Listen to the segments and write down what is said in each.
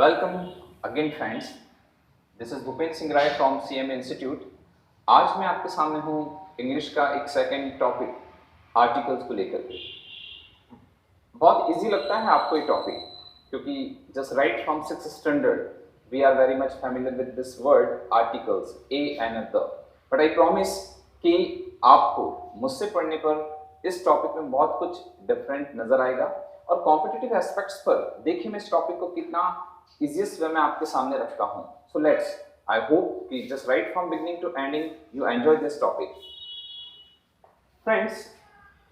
Welcome again friends, this is Bhupendra Singh Rai from CMA institute. आज मैं आपके सामने हूँ इंग्लिश का एक सेकंड टॉपिक आर्टिकल्स को लेकर के। बहुत इजी लगता है आपको ये टॉपिक, क्योंकि just right from 6th standard we are very much familiar with this word articles, a and the. But I promise कि आपको मुझसे पढ़ने पर इस टॉपिक में बहुत कुछ डिफरेंट नजर आएगा और कॉम्पिटिटिव एस्पेक्ट्स पर देखिए मैं इस टॉपिक को कितना इजीएस्ट वे में आपके सामने रखता हूं। सो लेट्स, आई होप कि just right from beginning to ending you enjoy this topic. Friends,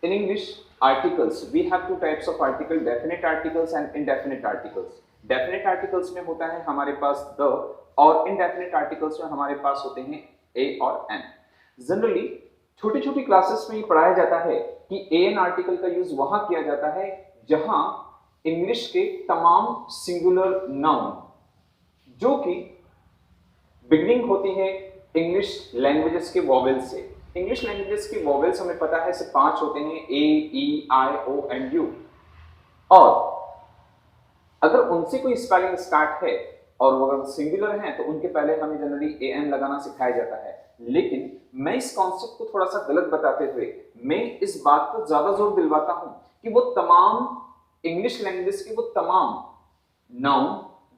in English, articles, we have two types of article, definite articles and indefinite articles. Definite articles में होता है हमारे पास the, और indefinite articles में हमारे पास होते हैं a और n. Generally, छोटी छोटी क्लासेस में ये पढ़ाया जाता है कि an आर्टिकल का यूज वहां किया जाता है जहां इंग्लिश के तमाम सिंगुलर नाउन जो कि बिगनिंग होती है इंग्लिश लैंग्वेजेस के वॉवेल से। इंग्लिश लैंग्वेजेस के वॉवेल्स हमें पता है सिर्फ 5 होते हैं, ए, E, I, O and you. और अगर उनसे कोई स्पेलिंग स्टार्ट है और वो अगर सिंगुलर हैं तो उनके पहले हमें जनरली ए एन लगाना सिखाया जाता है। लेकिन मैं इस कॉन्सेप्ट को थोड़ा सा गलत बताते हुए मैं इस बात को ज्यादा जोर दिलवाता हूं कि वो तमाम इंग्लिश लैंग्वेज के वो तमाम नाउन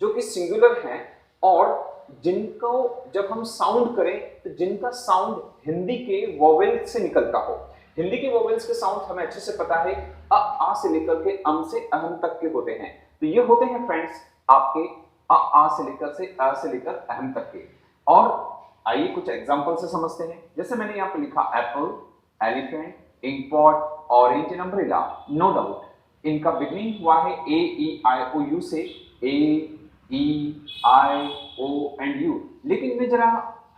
जो कि सिंगुलर हैं और जिनको जब हम साउंड करें तो जिनका साउंड हिंदी के वोवेल से निकलता हो। हिंदी के वोवेल्स के साउंड हमें अच्छे से पता है, आ से लेकर के अम से अहम तक के होते हैं। तो ये होते हैं फ्रेंड्स आपके आ से लेकर से अ से लेकर अहम तक के। और आइए कुछ एग्जांपल से समझते हैं। जैसे मैंने यहाँ पे लिखा apple, elephant, inkpot, orange and umbrella. No doubt इनका बिगनिंग हुआ है A, E, I, O, U से। A, E, I, O and U. लेकिन इन्हें जरा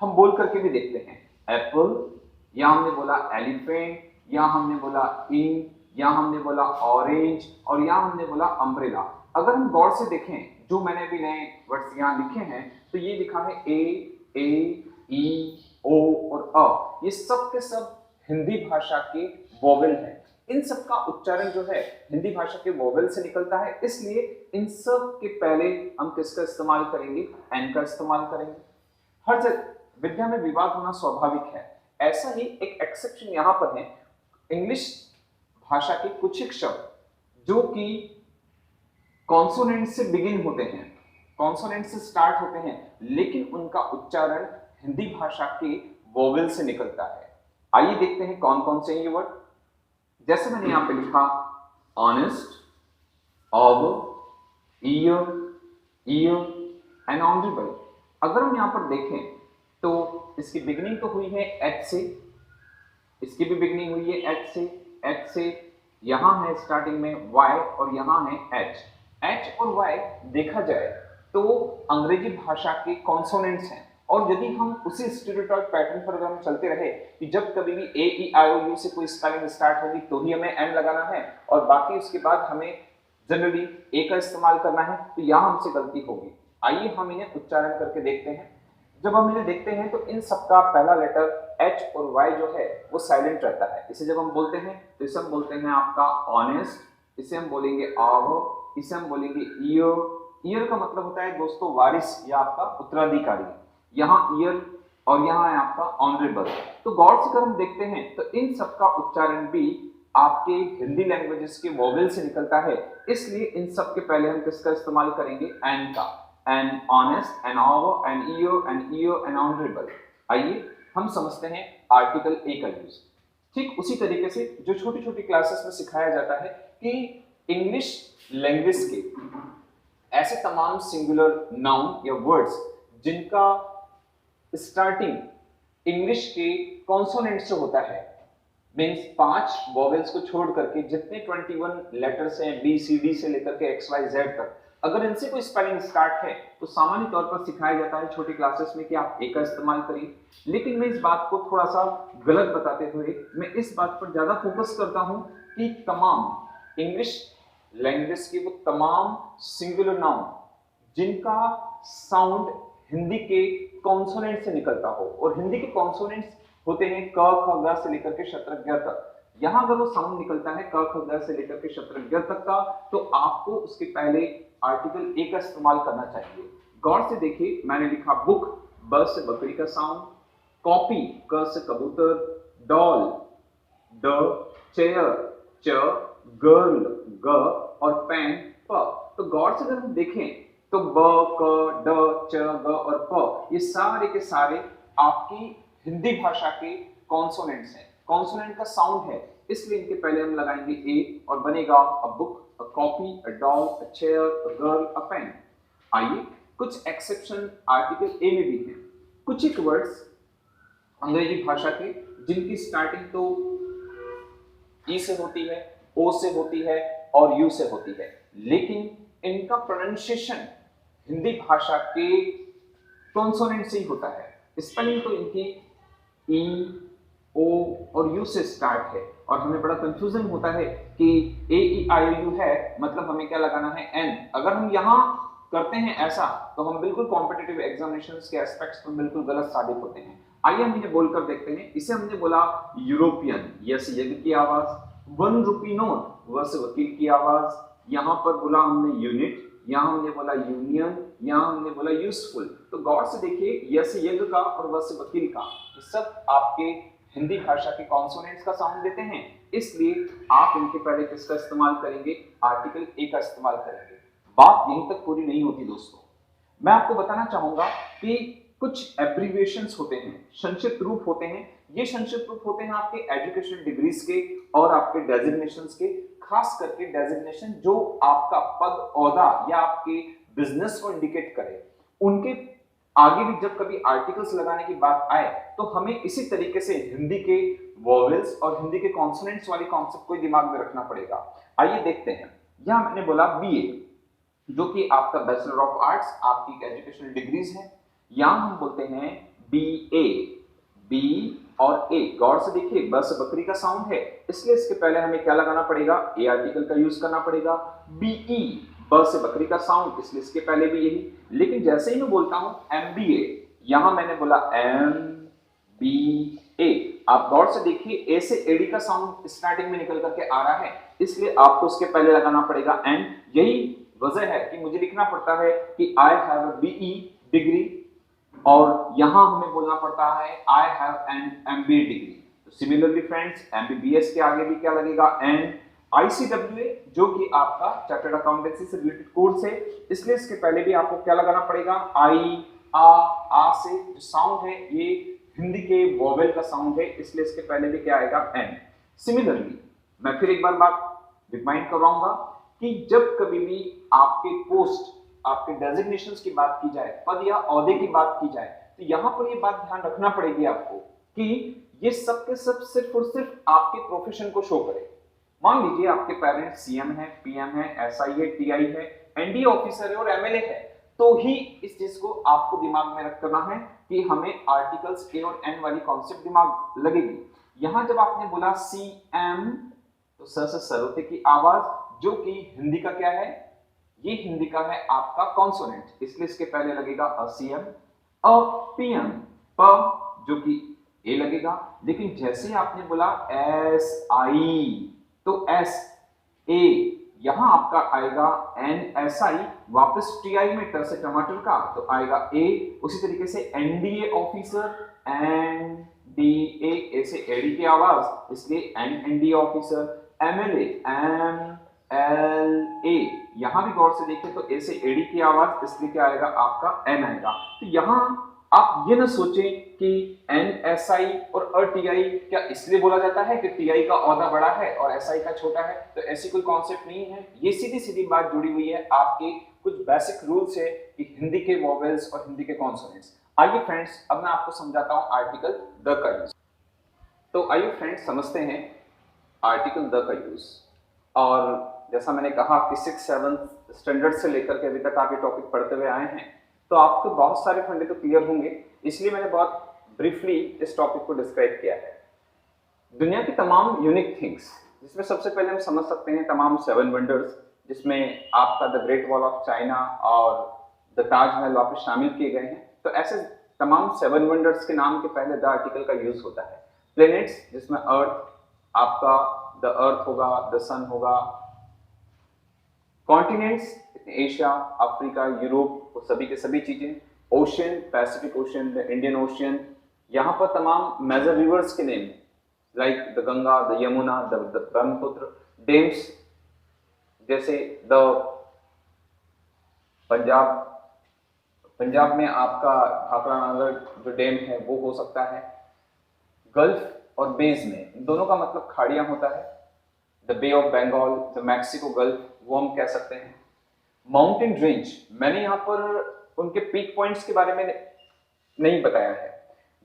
हम बोल करके भी देखते हैं। एप्पल, या हमने बोला एलिफेंट, या हमने बोला इंक, या हमने बोला ऑरेंज और या हमने बोला अम्ब्रेला। अगर हम गौर से देखें जो मैंने भी नए वर्ड्स यहाँ लिखे हैं तो ये लिखा है ए, ई, ओ और अ। ये सब के सब हिंदी भाषा के वोवेल हैं। इन सब का उच्चारण जो है हिंदी भाषा के वोवेल से निकलता है, इसलिए इन सब के पहले हम किसका इस्तेमाल करेंगे? एन का इस्तेमाल करेंगे। हर जगह विद्या में विवाद होना स्वाभाविक है। ऐसा ही एक एक्सेप्शन यहाँ पर है। इंग्लिश भाषा के कुछ एक शब्द जो कि कॉन्सोनेंट से बिगिन होते हैं, कॉन्सोनेंट से स्टार्ट होते हैं, लेकिन उनका उच्चारण हिंदी भाषा के वोवेल से निकलता है। आइए देखते हैं कौन कौन से ये वर्ड। जैसे मैंने यहां पे लिखा honest, hour, year, year and honourable. अगर हम यहां पर देखें तो इसकी बिगनिंग तो हुई है एच से, इसकी भी बिगनिंग हुई है एच से यहां है स्टार्टिंग में वाई और यहां है एच। एच और वाई देखा जाए तो अंग्रेजी भाषा के कॉन्सोनेंट्स हैं। और यदि हम उसी स्टीरियोटाइप पैटर्न पर अगर हम चलते रहे कि जब कभी भी ए, ई, आई, ओ, यू से कोई स्पेलिंग स्टार्ट होगी तो ही हमें एन लगाना है और बाकी उसके बाद हमें जनरली ए का इस्तेमाल करना है, तो यहां हमसे गलती होगी। आइए हम इन्हें उच्चारण करके देखते हैं। जब हम इन्हें देखते हैं तो इन सबका पहला लेटर एच और वाई जो है वो साइलेंट रहता है। इसे जब हम बोलते हैं तो इसे हम बोलते हैं आपका ऑनेस्ट, इसे हम बोलेंगे आवर, इसे हम बोलेंगे ईयर। ईयर का मतलब होता है दोस्तों वारिस या आपका उत्तराधिकारी। यहाँ ईयर और यहाँ है आपका ऑनरेबल। तो गौर से अगर हम देखते हैं तो इन सबका उच्चारण भी आपके हिंदी लैंग्वेजेस के वोवेल से निकलता है, इसलिए इन सब के पहले हम किसका इस्तेमाल करेंगे? एन का। An honest, an hour, an year and honourable. आइए हम समझते हैं आर्टिकल ए का यूज। ठीक उसी तरीके से जो छोटी छोटी क्लासेस में सिखाया जाता है कि इंग्लिश लैंग्वेज के ऐसे तमाम सिंगुलर नाउन या वर्ड्स जिनका स्टार्टिंग इंग्लिश के कॉन्सोनेंट से होता है, मींस 5 वोवेल्स को छोड़ करके जितने 21 लेटर्स हैं बी सी डी से लेकर के एक्स वाई जेड तक, अगर इनसे कोई स्पेलिंग स्टार्ट है तो सामान्य तौर पर सिखाया जाता है छोटी क्लासेस में कि आप ए का इस्तेमाल करिए। लेकिन मैं इस बात को थोड़ा सा गलत बताते हुए मैं इस बात पर ज्यादा फोकस करता हूं कि तमाम इंग्लिश लैंग्वेज के वो तमाम सिंगुलर नाउन जिनका साउंड हिंदी के कॉन्सोनेंट से निकलता हो, और हिंदी के कॉन्सोनेंट्स होते हैं क, ख, ग से लेकर के शत्रज्ञ तक। यहां अगर वो साउंड निकलता है क, ख, ग से लेकर के शत्रज्ञ तक का, तो आपको उसके पहले आर्टिकल ए का इस्तेमाल करना चाहिए। गौर से देखिए, मैंने लिखा बुक, ब से बकरी का साउंड, कॉपी, क से कबूतर, डॉल, ड, चेयर, च, गर्ल, ग और पेन, प। तो गौर से अगर हम देखें तो ब, क, ड, च, ग और प ये सारे के सारे आपकी हिंदी भाषा के कॉन्सोनेंट्स हैं, कॉन्सोनेंट का साउंड है, इसलिए इनके पहले हम लगाएंगे ए और बनेगा a book, a copy, a doll, a chair, a girl, a pen. आइए कुछ एक्सेप्शन आर्टिकल ए में भी हैं। कुछ एक वर्ड्स अंग्रेजी भाषा के जिनकी स्टार्टिंग तो ई से होती है, ओ से होती है और यू से होती है, लेकिन इनका प्रोनाउंसिएशन हिंदी भाषा के कॉन्सोनेंट से ही होता है। स्पेलिंग तो इनकी ई, ओ और यू से स्टार्ट है और हमें बड़ा कंफ्यूजन होता है कि ए ई आई ओ यू है, मतलब हमें क्या लगाना है, एन। अगर हम यहाँ करते हैं ऐसा तो हम बिल्कुल कॉम्पिटिटिव एग्जामिनेशंस के एस्पेक्ट्स में बिल्कुल गलत साबित होते हैं। आइए हम इन्हें बोलकर देखते हैं। इसे हमने बोला यूरोपियन, यस यज्ञ की आवाज, 1 रुपी नोट, वस वकील की आवाज, यहाँ पर बोला हमने यूनिट, यहाँ हमने बोला यूनियन, यहाँ हमने बोला यूजफुल। तो गौर से देखिए, यस यज्ञ का और वस वकील का, ये सब आपके हिंदी भाषा के कॉन्सोनेंट्स का साउंड देते हैं, इसलिए आप इनके पहले किसका इस्तेमाल करेंगे, आर्टिकल ए का इस्तेमाल करेंगे। बात यहीं तक पूरी नहीं होती दोस्तों, मैं आपको बताना चाहूंगा कि कुछ एब्रीविएशंस होते हैं, संक्षिप्त रूप होते हैं। ये संक्षिप्त रूप होते हैं आपके एजुकेशनल डिग्रीज के और आपके डेजिग्नेशंस के, खास करके डेजिग्नेशन जो आपका पद ओहदा या आपके बिजनेस को इंडिकेट करे। उनके आगे भी जब कभी आर्टिकल्स लगाने की बात आए तो हमें इसी तरीके से हिंदी के वोवेल्स और हिंदी के कॉन्सोनेंट्स वाली कॉन्सेप्ट को दिमाग में रखना पड़ेगा। आइए देखते हैं। यहां मैंने बोला बीए, जो कि आपका बैचलर ऑफ आर्ट्स, आपकी एजुकेशनल डिग्रीज है। यहां हम बोलते हैं बी ए, बी और ए। गौर से देखिए, बस बकरी का साउंड है, इसलिए इसके पहले हमें क्या लगाना पड़ेगा, ए आर्टिकल का यूज करना पड़ेगा। बीई, ब से बकरी का साउंड, इसलिए इसके पहले भी यही। लेकिन जैसे ही मैं बोलता हूं एमबीए, यहां मैंने बोला एम बी ए। आप गौर से देखिए, ए से एडी का साउंड स्टार्टिंग में निकल करके आ रहा है, इसलिए आपको उसके पहले लगाना पड़ेगा एन। यही वजह है कि मुझे लिखना पड़ता है कि I have a BE degree, और यहां हमें बोलना पड़ता है I have an MBA degree. तो सिमिलरली फ्रेंड्स, एमबीबीएस के आगे भी क्या लगेगा, एन। आईसीडब्ल्यूए, जो कि आपका चार्टर्ड अकाउंटेंसी से रिलेटेड कोर्स है, इसलिए इसके पहले भी आपको क्या लगाना पड़ेगा, आई, आ से जो साउंड है ये हिंदी के वोवेल का साउंड है, इसलिए इसके पहले भी क्या आएगा, एन। सिमिलरली मैं फिर एक बार बात रिमाइंड करवाऊंगा कि जब कभी भी आपके पोस्ट, आपके डेजिग्नेशंस की बात की जाए, पद या ओहदे की बात की जाए, तो यहां पर ये बात ध्यान रखना पड़ेगी आपको कि ये सब के सब सिर्फ और सिर्फ आपके प्रोफेशन को शो करे। मान लीजिए आपके पेरेंट्स सीएम है, पीएम है, एसआई है, टीआई है, एनडीए ऑफिसर है और एमएलए है, तो ही इस चीज को आपको दिमाग में रखना है कि हमें आर्टिकल्स ए और एन वाली कॉन्सेप्ट दिमाग लगेगी। यहां जब आपने बोला सीएम, तो सर से सरोते की आवाज, जो कि हिंदी का क्या है, ये हिंदी का है आपका कॉन्सोनेंट, इसलिए इसके पहले लगेगा अ सीएम, अ पीएम, प जो कि ए लगेगा। लेकिन जैसे ही आपने बोला एस आई, तो एस ए, यहां आपका आएगा एन एस आई, वापस टी आई में ट से टमाटर का, तो आएगा ए। उसी तरीके से NDA officer, N D A से एडी की आवाज, इसलिए an NDA officer. MLA, M L A, यहां भी गौर से देखें तो ए से एडी की आवाज, इसलिए क्या आएगा, आपका एन आएगा। तो यहां आप ये ना सोचें कि एन एस आई और अ टी आई क्या इसलिए बोला जाता है कि टी आई का ओहदा बड़ा है और एस आई का छोटा है, तो ऐसी कोई कॉन्सेप्ट नहीं है। ये सीधी सीधी बात जुड़ी हुई है आपके कुछ बेसिक रूल्स है कि हिंदी के वोवेल्स और हिंदी के कॉन्सोनेंट्स। आइए फ्रेंड्स, अब मैं आपको समझाता हूं आर्टिकल द का यूज। तो आइए फ्रेंड्स, समझते हैं आर्टिकल द का यूज। और जैसा मैंने कहा कि 6-7 स्टैंडर्ड से लेकर के अभी तक आप ये टॉपिक पढ़ते हुए आए हैं, तो आपको बहुत सारे फंडे तो क्लियर होंगे, इसलिए मैंने बहुत ब्रीफली इस टॉपिक को डिस्क्राइब किया है। दुनिया की तमाम यूनिक थिंग्स, जिसमें सबसे पहले हम समझ सकते हैं तमाम 7 वंडर्स, जिसमें आपका the great wall of China और द ताजमहल वापस शामिल किए गए हैं। तो ऐसे तमाम 7 वंडर्स के नाम के पहले द आर्टिकल का यूज होता है। प्लेनेट्स, जिसमें अर्थ, आपका द अर्थ होगा, द सन होगा, कॉन्टिनेंट्स, एशिया, अफ्रीका, यूरोप, वो सभी के सभी चीजें। Ocean, Pacific ocean, the Indian ocean, यहाँ पर तमाम मेजर रिवर्स के name like the Ganga, the Yamuna, the Brahmaputra. DIMMs जैसे द पंजाब, पंजाब में आपका भाखड़ा नागर जो डैम है वो हो सकता है। गल्फ और बेज में, इन दोनों का मतलब खाड़ियां होता है। The bay of Bengal, the Mexico gulf, वो हम कह सकते हैं। माउंटेन रेंज, मैंने यहाँ पर उनके पीक पॉइंट्स के बारे में नहीं बताया है।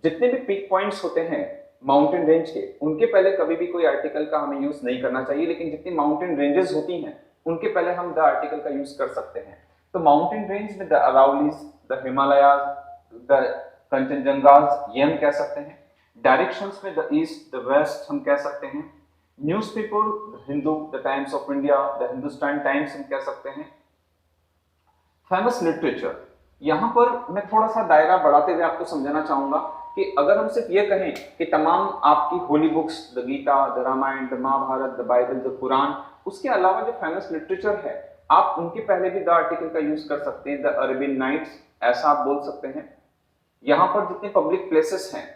जितने भी पीक पॉइंट्स होते हैं माउंटेन रेंज के, उनके पहले कभी भी कोई आर्टिकल का हमें यूज नहीं करना चाहिए, लेकिन जितनी माउंटेन रेंजेस होती हैं उनके पहले हम द आर्टिकल का यूज कर सकते हैं। तो माउंटेन रेंज में the Aravallis, the Himalayas, the Kanchenjungas, ये हम कह सकते हैं। डायरेक्शंस में द ईस्ट, द वेस्ट हम कह सकते हैं। Newspaper, the Hindu, the times of India, the Hindustan times हम कह सकते हैं। फेमस लिटरेचर, यहां पर मैं थोड़ा सा दायरा बढ़ाते हुए आपको समझाना चाहूंगा कि अगर हम सिर्फ ये कहें कि तमाम आपकी holy books, the Gita, the Ramayana, the Mahabharata, the Bible, the Quran, उसके अलावा जो फेमस लिटरेचर है आप उनके पहले भी द आर्टिकल का यूज कर सकते हैं। द अरेबियन नाइट्स, ऐसा आप बोल सकते हैं। यहाँ पर जितने पब्लिक प्लेसेस हैं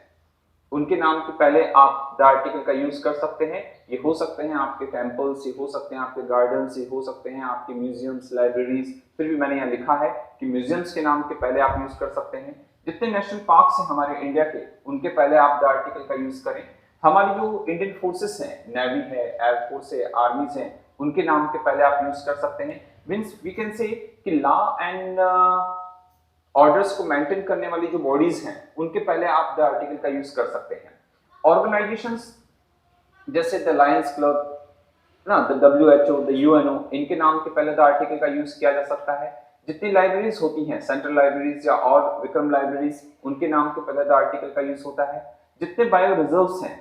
उनके नाम के पहले आप द आर्टिकल का यूज कर सकते हैं। ये हो सकते हैं आपके टेम्पल्स, ये हो सकते हैं आपके गार्डन्स, ये हो सकते हैं आपके म्यूजियम्स, लाइब्रेरीज। फिर भी मैंने यहाँ लिखा है कि म्यूजियम्स के नाम के पहले आप यूज कर सकते हैं। जितने नेशनल पार्क्स हैं हमारे इंडिया के, उनके पहले आप द आर्टिकल का यूज करें। हमारी जो इंडियन फोर्सेस हैं, नेवी है, एयरफोर्स है, आर्मीज हैं, उनके नाम के पहले आप यूज कर सकते हैं। मीन्स वी कैन से कि लॉ एंड ऑर्डर्स को मेंटेन करने वाली जो बॉडीज हैं उनके पहले आप द आर्टिकल का यूज कर सकते हैं। ऑर्गेनाइजेशंस जैसे द लायंस क्लब ना, द WHO, द UNO, इनके नाम के पहले द आर्टिकल का यूज किया जा सकता है। जितनी लाइब्रेरीज होती हैं, सेंट्रल लाइब्रेरीज या और विक्रम लाइब्रेरीज, उनके नाम के पहले द आर्टिकल का यूज होता है। जितने बायो रिजर्व्स हैं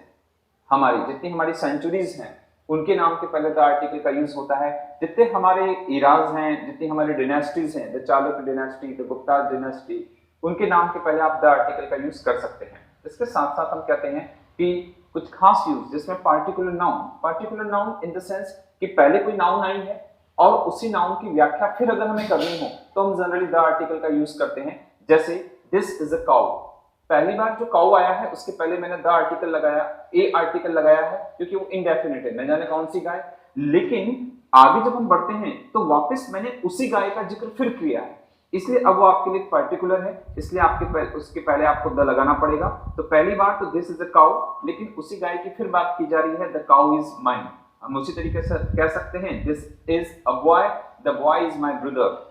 हमारी, जितनी हमारी सेंचुरीज हैं, उनके नाम के पहले द आर्टिकल का यूज होता है। जितने हमारे इराज हैं, जितनी हमारी डिनेस्टीज हैं, the Chalukya dynasty, the Gupta dynasty, उनके नाम के पहले आप द आर्टिकल का यूज कर सकते हैं। इसके साथ साथ हम कहते हैं कि कुछ खास यूज जिसमें particular noun in the sense कि पहले कोई नाउन आई है और उसी नाउन की व्याख्या फिर अगर हमें करनी हो तो हम जनरली द आर्टिकल का यूज करते हैं। जैसे दिस इज अ काउ, पहली बार जो काउ आया है उसके पहले मैंने द आर्टिकल लगाया, ए आर्टिकल लगाया है, क्योंकि वो इंडेफिनिट है, न जाने कौन सी गाय। लेकिन आगे जब हम बढ़ते हैं तो वापस मैंने उसी गाय का जिक्र फिर किया है, इसलिए अब वो आपके लिए पर्टिकुलर है, इसलिए उसके पहले आपको द लगाना पड़ेगा। तो पहली बार तो दिस इज अ काउ, लेकिन उसी गाय की फिर बात की जा रही है, द काउ इज माइन। हम उसी तरीके से कह सकते हैं this is a boy, the boy is my brother.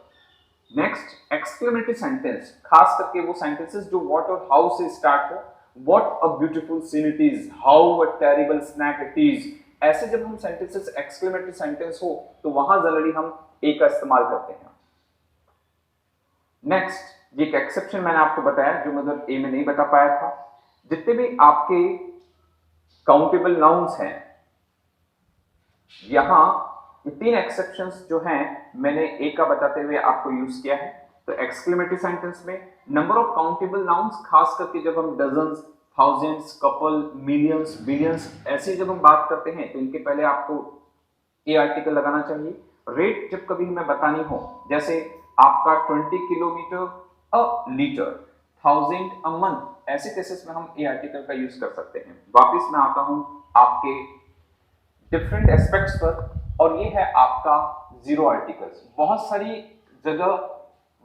Next, exclamatory sentence, खास करके वो सेंटेंसेस जो व्हाट और हाउ से स्टार्ट हो। What a beautiful scene it is, how a terrible snack it is. ऐसे जब हम सेंटेंसेस एक्सक्लेमेटरी सेंटेंस हो तो वहां जनरली हम ए का इस्तेमाल करते हैं। नेक्स्ट, ये एक एक्सेप्शन मैंने आपको बताया जो मतलब ए में नहीं बता पाया था। जितने भी आपके काउंटेबल नाउन्स हैं, यहां ये तीन एक्सेप्शंस जो हैं मैंने ए का बताते हुए आपको यूज किया है। तो एक्सक्लेमेटरी सेंटेंस में नंबर ऑफ काउंटेबल नाउन्स, खास करके जब हम dozens, thousands, couple, millions, billions ऐसे जब हम बात करते हैं तो इनके पहले आपको ए आर्टिकल लगाना चाहिए। रेट जब कभी हमें बतानी हो, जैसे आपका 20 kilometre a litre, 1000 a month, ऐसे केसेस में हम ए आर्टिकल का यूज कर सकते हैं। वापस मैं आता हूं आपके डिफरेंट एस्पेक्ट्स पर, और ये है आपका जीरो आर्टिकल्स। बहुत सारी जगह,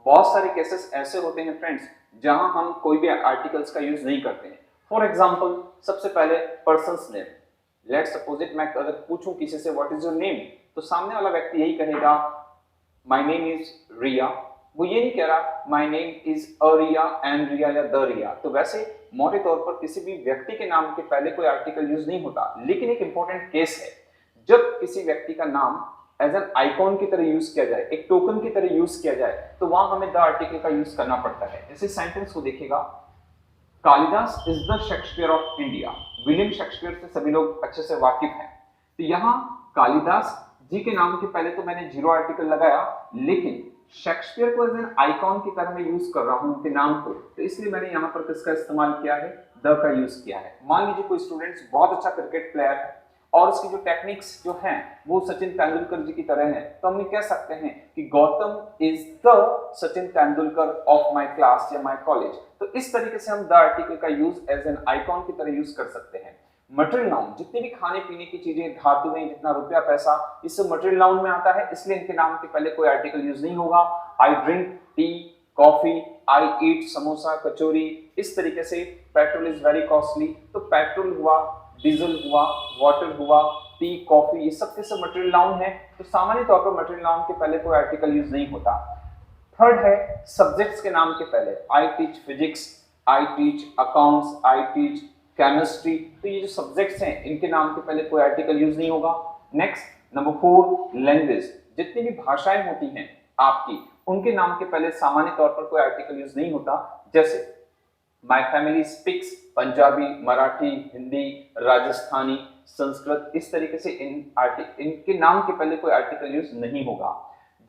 बहुत सारे केसेस ऐसे होते हैं फ्रेंड्स जहां हम कोई भी आर्टिकल्स का यूज नहीं करते हैं। फॉर एग्जांपल, सबसे पहले persons name. Let's suppose it, मैं अगर पूछूं किसी से व्हाट इज योर नेम, तो सामने वाला व्यक्ति यही कहेगा माय नेम इज रिया। वो ये नहीं कह रहा my name is a Riya, an Riya या द रिया। तो वैसे मोटे तौर पर किसी भी व्यक्ति के नाम के पहले कोई आर्टिकल यूज नहीं होता। लेकिन एक इंपॉर्टेंट केस है, जब किसी व्यक्ति का नाम एज एन आइकॉन की तरह यूज किया जाए, एक टोकन की तरह यूज किया जाए, तो वहां हमें द आर्टिकल का यूज करना पड़ता है। जैसे सेंटेंस को देखिएगा, Kalidas is the Shakespeare of India. William Shakespeare से सभी लोग अच्छे से वाकिफ हैं। तो यहाँ कालिदास जी के नाम के पहले तो मैंने जीरो आर्टिकल लगाया, लेकिन शेक्सपियर को एज एन आइकॉन की तरह मैं यूज कर रहा हूं उनके नाम को, तो इसलिए मैंने यहाँ पर किसका इस्तेमाल किया है, द का यूज किया है। मान लीजिए कोई स्टूडेंट्स बहुत अच्छा क्रिकेट प्लेयर है और उसकी जो टेक्निक्स जो हैं वो सचिन तेंदुलकर जी की तरह हैं, तो हम ये कह सकते हैं कि Gautam is the Sachin Tendulkar of my class या माय कॉलेज। तो इस तरीके से हम द आर्टिकल का यूज एज एन आइकॉन की तरह यूज कर सकते हैं। मटेरियल नाउन, जितनी भी खाने पीने की चीजें, धातुएं, जितना रुपया पैसा, इससे मटेरियल नाउन में आता है, इसलिए इनके नाम के पहले कोई आर्टिकल यूज नहीं होगा। आई ड्रिंक टी, कॉफी, आई ईट समोसा, कचौरी, इस तरीके से पेट्रोल इज वेरी कॉस्टली, तो पेट्रोल हुआ, डीजल हुआ, वाटर हुआ, टी, कॉफी, ये सब के सब मटेरियल नाउन है। तो सामान्य तौर पर मटेरियल नाउन के पहले कोई आर्टिकल यूज नहीं होता। थर्ड है सब्जेक्ट्स के नाम के पहले, I teach physics, I teach accounts, I teach chemistry, तो ये जो सब्जेक्ट्स हैं इनके नाम के पहले कोई आर्टिकल यूज नहीं होगा। नेक्स्ट नंबर 4, लैंग्वेज, जितनी भी भाषाएं होती हैं आपकी, उनके नाम के पहले सामान्य तौर पर कोई आर्टिकल यूज नहीं होता। जैसे my family speaks Punjabi, Marathi, Hindi, Rajasthani, Sanskrit, इस तरीके से इनके नाम के पहले कोई आर्टिकल यूज नहीं होगा।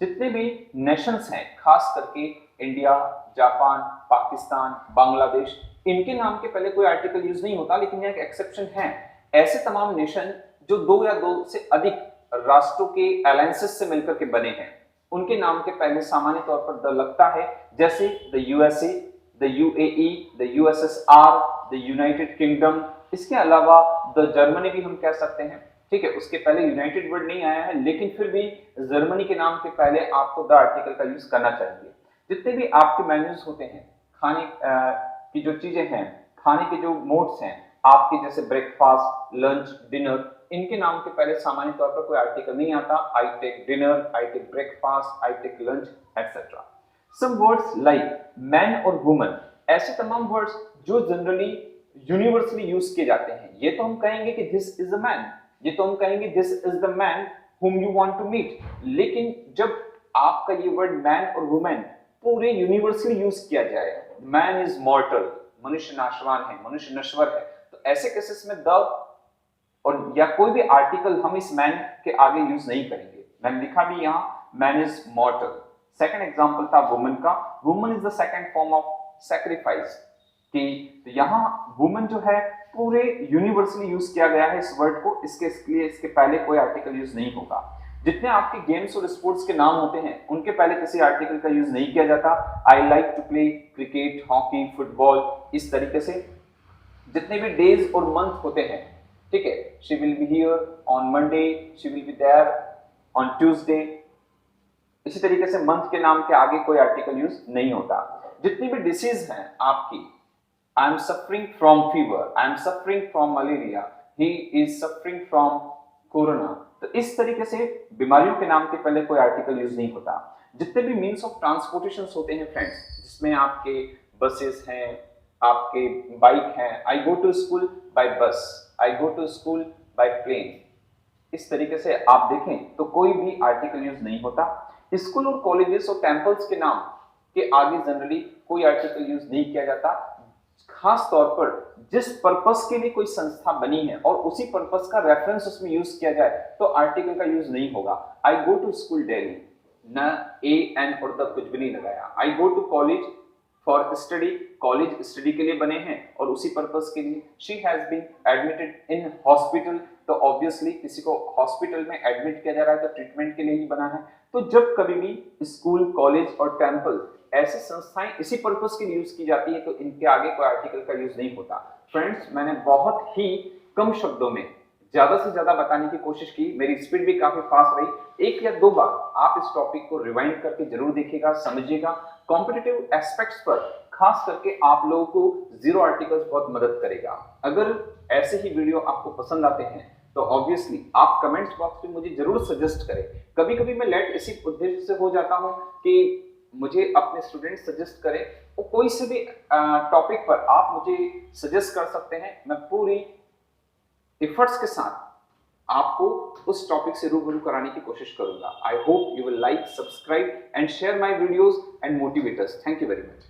जितने भी नेशंस हैं, खास करके इंडिया, जापान, पाकिस्तान, बांग्लादेश, इनके नाम के पहले कोई आर्टिकल यूज नहीं होता, लेकिन एक एक्सेप्शन है। ऐसे तमाम नेशन जो 2 या 2 से अधिक राष्ट्रों के अलायंसेस से मिलकर के बने हैं, उनके नाम के पहले सामान्य तौर पर द लगता है, जैसे the USA, the UAE, the USSR, the United kingdom. इसके अलावा द जर्मनी भी हम कह सकते हैं, ठीक है, उसके पहले यूनाइटेड वर्ड नहीं आया है, लेकिन फिर भी जर्मनी के नाम के पहले आपको द आर्टिकल का यूज करना चाहिए। जितने भी आपके मेन्यूज होते हैं, खाने की जो चीजें हैं, खाने के जो मोड्स हैं आपके, जैसे ब्रेकफास्ट, लंच, डिनर, इनके नाम के पहले सामान्य तौर पर कोई आर्टिकल नहीं आता। I take dinner, I take breakfast, I take lunch, etcetera. Some words like man और वुमन, ऐसे तमाम वर्ड्स जो जनरली यूनिवर्सली यूज किए जाते हैं। ये तो हम कहेंगे कि दिस इज अ मैन, ये तो हम कहेंगे this is the man whom you want to meet, लेकिन जब आपका ये वर्ड मैन और वुमेन पूरे यूनिवर्सली यूज किया जाए, मैन इज मॉर्टल, मनुष्य नाशवान है, मनुष्य नश्वर है, तो ऐसे केसेस में द और या कोई भी आर्टिकल हम इस मैन के आगे यूज नहीं करेंगे। मैंने लिखा भी यहाँ मैन इज मॉर्टल। सेकंड एग्जांपल था वुमन का, woman is the second form of sacrifice, कि तो यहाँ वुमन जो है पूरे यूनिवर्सली यूज किया गया है इस वर्ड को, इसके लिए इसके पहले कोई आर्टिकल यूज नहीं होगा। जितने आपके गेम्स और स्पोर्ट्स के नाम होते हैं उनके पहले किसी आर्टिकल का यूज नहीं किया जाता। I like to play cricket, hockey, football, इस तरीके से। जितने भी डेज और मंथ होते हैं, ठीक है, she will be here on Monday, she will be there on Tuesday, इसी तरीके से मंथ के नाम के आगे कोई आर्टिकल यूज नहीं होता। जितनी भी डिसीज हैं आपकी, I am suffering from fever, I am suffering from malaria, he is suffering from corona, तो इस तरीके से बीमारियों के नाम के पहले कोई आर्टिकल यूज नहीं होता। जितने भी मीन्स ऑफ ट्रांसपोर्टेशन होते हैं फ्रेंड्स, जिसमें आपके बसेस हैं, आपके बाइक हैं, I go to school by bus, I go to school by plane, इस तरीके से आप देखें तो कोई भी आर्टिकल यूज नहीं होता। स्कूल और कॉलेजेस और टेम्पल्स के नाम के आगे जनरली कोई आर्टिकल यूज नहीं किया जाता। खास तौर पर जिस पर्पस के लिए कोई संस्था बनी है और उसी पर्पस का रेफरेंस उसमें यूज किया जाए तो आर्टिकल का यूज नहीं होगा। I go to school daily, न ए एन और तक कुछ भी नहीं लगाया। I go to college for study, college study के लिए बने हैं और उसी पर्पस के लिए। She has been admitted in hospital, तो ऑब्वियसली किसी को हॉस्पिटल में एडमिट किया जा रहा है तो ट्रीटमेंट के लिए ही बना है। तो जब कभी भी स्कूल, कॉलेज और टेम्पल ऐसी संस्थाएं इसी पर्पस के लिए यूज की जाती है तो इनके आगे कोई आर्टिकल का यूज नहीं होता। फ्रेंड्स, मैंने बहुत ही कम शब्दों में ज्यादा से ज्यादा बताने की कोशिश की, मेरी स्पीड भी काफी फास्ट रही। 1 या 2 बार आप इस टॉपिक को रिवाइंड करके जरूर देखिएगा, समझिएगा। कॉम्पिटिटिव एस्पेक्ट्स पर खास करके आप लोगों को जीरो आर्टिकल्स बहुत मदद करेगा। अगर ऐसे ही वीडियो आपको पसंद आते हैं तो ऑब्वियसली आप कमेंट्स बॉक्स में मुझे जरूर सजेस्ट करें। कभी कभी मैं लेट इसी उद्देश्य से हो जाता हूं कि मुझे अपने स्टूडेंट सजेस्ट करें, और कोई से भी टॉपिक पर आप मुझे सजेस्ट कर सकते हैं। मैं पूरी एफर्ट्स के साथ आपको उस टॉपिक से रूबरू कराने की कोशिश करूंगा। I hope you will like, subscribe and share my videos and motivate us. Thank you very much.